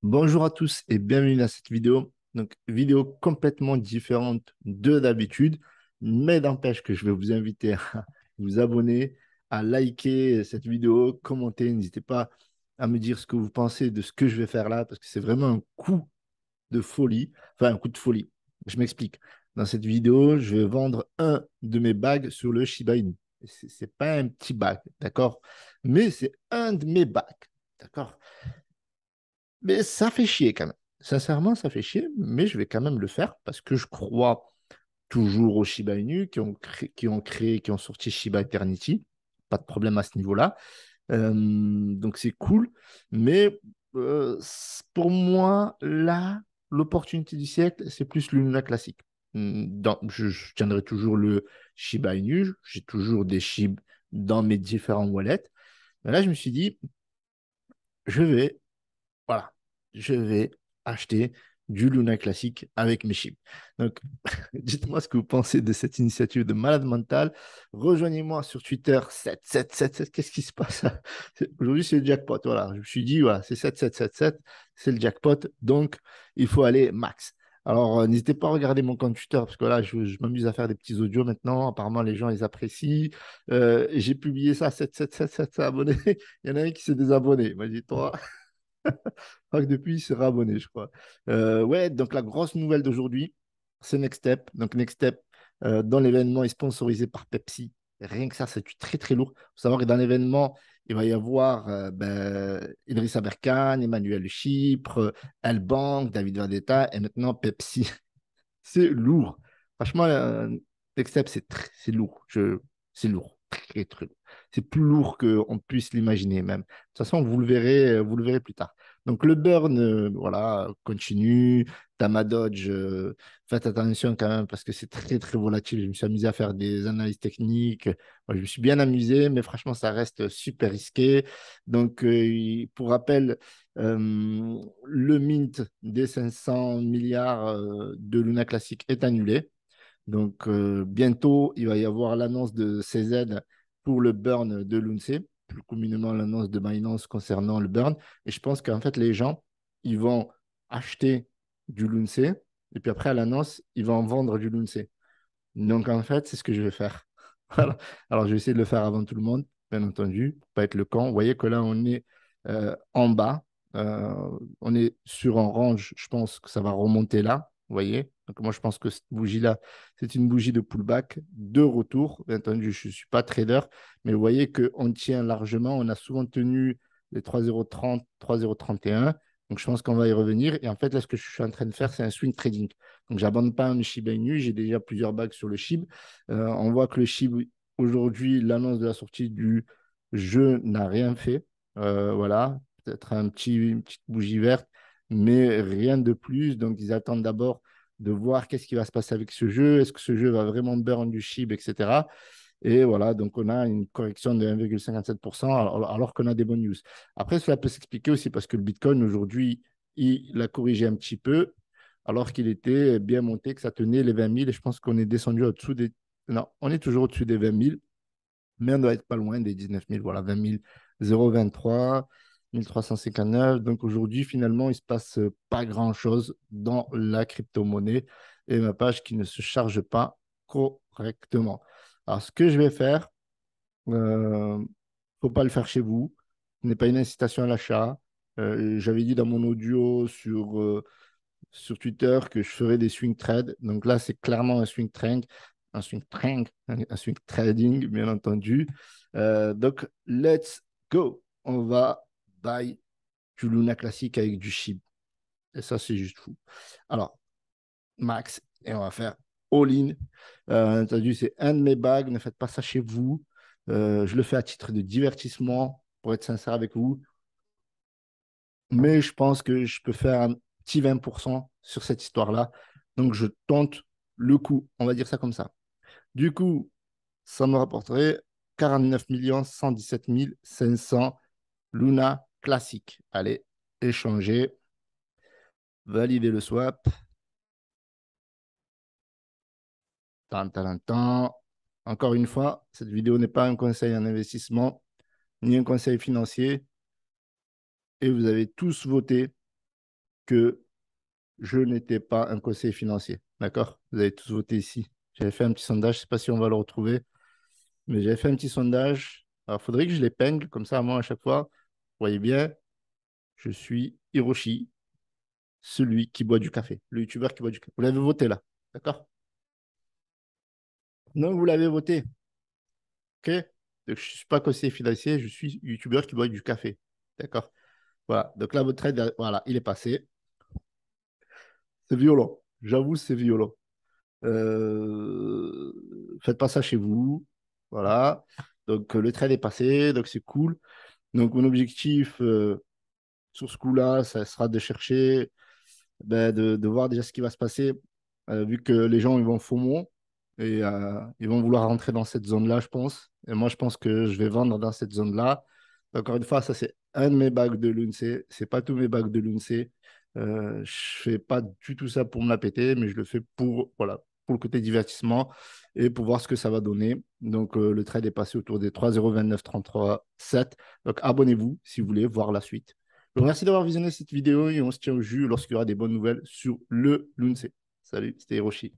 Bonjour à tous et bienvenue dans cette vidéo. Donc, vidéo complètement différente de d'habitude, mais n'empêche que je vais vous inviter à vous abonner, à liker cette vidéo, commenter. N'hésitez pas à me dire ce que vous pensez de ce que je vais faire là, parce que c'est vraiment un coup de folie. Enfin, un coup de folie. Je m'explique. Dans cette vidéo, je vais vendre un de mes bags sur le Shiba Inu. C'est pas un petit bag, d'accord? Mais c'est un de mes bags, d'accord? Mais ça fait chier quand même. Sincèrement, ça fait chier, mais je vais quand même le faire parce que je crois toujours au Shiba Inu qui ont sorti Shiba Eternity. Pas de problème à ce niveau-là. Donc c'est cool. Mais pour moi, là, l'opportunité du siècle, c'est plus le Luna classique. Je tiendrai toujours le Shiba Inu. J'ai toujours des Shib dans mes différents wallets. Mais là, je me suis dit, je vais voilà, je vais acheter du Luna classique avec mes chips. Donc, dites-moi ce que vous pensez de cette initiative de malade mental. Rejoignez-moi sur Twitter 7777. Qu'est-ce qui se passe? Aujourd'hui, c'est le jackpot. Voilà, je me suis dit, voilà, c'est 7777, c'est le jackpot. Donc, il faut aller max. Alors, n'hésitez pas à regarder mon compte Twitter parce que là, je m'amuse à faire des petits audios maintenant. Apparemment, les gens, ils apprécient. J'ai publié ça, 7777 abonnés. Il y en a un qui s'est désabonné. Il m'a dit, toi, crois que depuis, il s'est rabonné, je crois. Ouais, donc la grosse nouvelle d'aujourd'hui, c'est Next Step. Donc Next Step, dans l'événement, est sponsorisé par Pepsi. Rien que ça, c'est du très, très lourd. Il faut savoir que dans l'événement, il va y avoir Idriss Aberkane, Emmanuel Chypre, Elbank, David Vadetta et maintenant Pepsi. C'est lourd. Franchement, Next Step, c'est lourd. C'est lourd. Très, très lourd. C'est plus lourd qu'on puisse l'imaginer même. De toute façon, vous le verrez plus tard. Donc, le burn, voilà, continue. T'as Dodge, faites attention quand même parce que c'est très, très volatile. Je me suis amusé à faire des analyses techniques. Moi, je me suis bien amusé, mais franchement, ça reste super risqué. Donc, pour rappel, le mint des 500 milliards de Luna Classic est annulé. Donc, bientôt, il va y avoir l'annonce de CZ pour le burn de l'UNC, plus communément l'annonce de Binance concernant le burn. Et je pense qu'en fait, les gens, ils vont acheter du LUNC et puis après, à l'annonce, ils vont en vendre du LUNC. Donc, en fait, c'est ce que je vais faire. Voilà. Alors, je vais essayer de le faire avant tout le monde, bien entendu, pour pas être le camp. Vous voyez que là, on est en bas. On est sur un range. Je pense que ça va remonter là. Vous voyez? Donc, moi, je pense que cette bougie-là, c'est une bougie de pullback de retour. Bien entendu, je ne suis pas trader, mais vous voyez qu'on tient largement. On a souvent tenu les 3,030, 3,031. Donc, je pense qu'on va y revenir. Et en fait, là, ce que je suis en train de faire, c'est un swing trading. Donc, j'abonne pas un Shiba Inu. J'ai déjà plusieurs bagues sur le SHIB. On voit que le SHIB, aujourd'hui, l'annonce de la sortie du jeu n'a rien fait. Voilà, peut-être une petite bougie verte, mais rien de plus. Donc, ils attendent d'abord de voir qu'est-ce qui va se passer avec ce jeu. Est-ce que ce jeu va vraiment burn du SHIB, etc. Et voilà, donc on a une correction de 1,57% alors qu'on a des bonnes news. Après, cela peut s'expliquer aussi parce que le Bitcoin, aujourd'hui, il a corrigé un petit peu alors qu'il était bien monté, que ça tenait les 20 000. Et je pense qu'on est descendu au-dessous des... Non, on est toujours au-dessus des 20 000, mais on doit être pas loin des 19 000. Voilà, 20 000, 0,23, 1359. Donc aujourd'hui, finalement, il ne se passe pas grand-chose dans la crypto-monnaie et ma page qui ne se charge pas correctement. Alors, ce que je vais faire, il ne faut pas le faire chez vous. Ce n'est pas une incitation à l'achat. J'avais dit dans mon audio sur Twitter que je ferais des swing trades. Donc là, c'est clairement un swing trading, bien entendu. Donc, let's go. On va buy du Luna classique avec du SHIB. Et ça, c'est juste fou. Alors, max, et on va faire all-in. Entendu, c'est un de mes bags. Ne faites pas ça chez vous. Je le fais à titre de divertissement, pour être sincère avec vous. Mais je pense que je peux faire un petit 20% sur cette histoire-là. Donc, je tente le coup. On va dire ça comme ça. Du coup, ça me rapporterait 49 117 500 Luna classique. Allez, échanger, valider le swap. Tan, tan, tan. Encore une fois, cette vidéo n'est pas un conseil en investissement ni un conseil financier. Et vous avez tous voté que je n'étais pas un conseiller financier. D'accord? Vous avez tous voté ici. J'avais fait un petit sondage, je ne sais pas si on va le retrouver, mais j'avais fait un petit sondage. Alors, il faudrait que je l'épingle, comme ça, moi, à chaque fois, vous voyez bien, je suis Hiroshi, celui qui boit du café, le youtubeur qui boit du café. Vous l'avez voté là, d'accord? Non, vous l'avez voté, ok? Donc, je ne suis pas conseiller financier, je suis youtubeur qui boit du café, d'accord? Voilà, donc là, votre trade, voilà, il est passé. C'est violent, j'avoue, c'est violent. Euh, Faites pas ça chez vous, voilà. Donc, le trade est passé, donc c'est cool. Donc, mon objectif sur ce coup-là, ça sera de chercher ben, de voir déjà ce qui va se passer, vu que les gens ils vont FOMO et ils vont vouloir rentrer dans cette zone-là, je pense. Et moi, je pense que je vais vendre dans cette zone-là. Encore une fois, ça, c'est un de mes bacs de l'UNC. C'est pas tous mes bacs de l'UNC. Je fais pas du tout ça pour me la péter, mais je le fais pour, voilà, pour le côté divertissement et pour voir ce que ça va donner. Donc, le trade est passé autour des 3,02933,7. Donc, abonnez-vous si vous voulez voir la suite. Donc, merci d'avoir visionné cette vidéo et on se tient au jus lorsqu'il y aura des bonnes nouvelles sur le Lunce. Salut, c'était Hiroshi.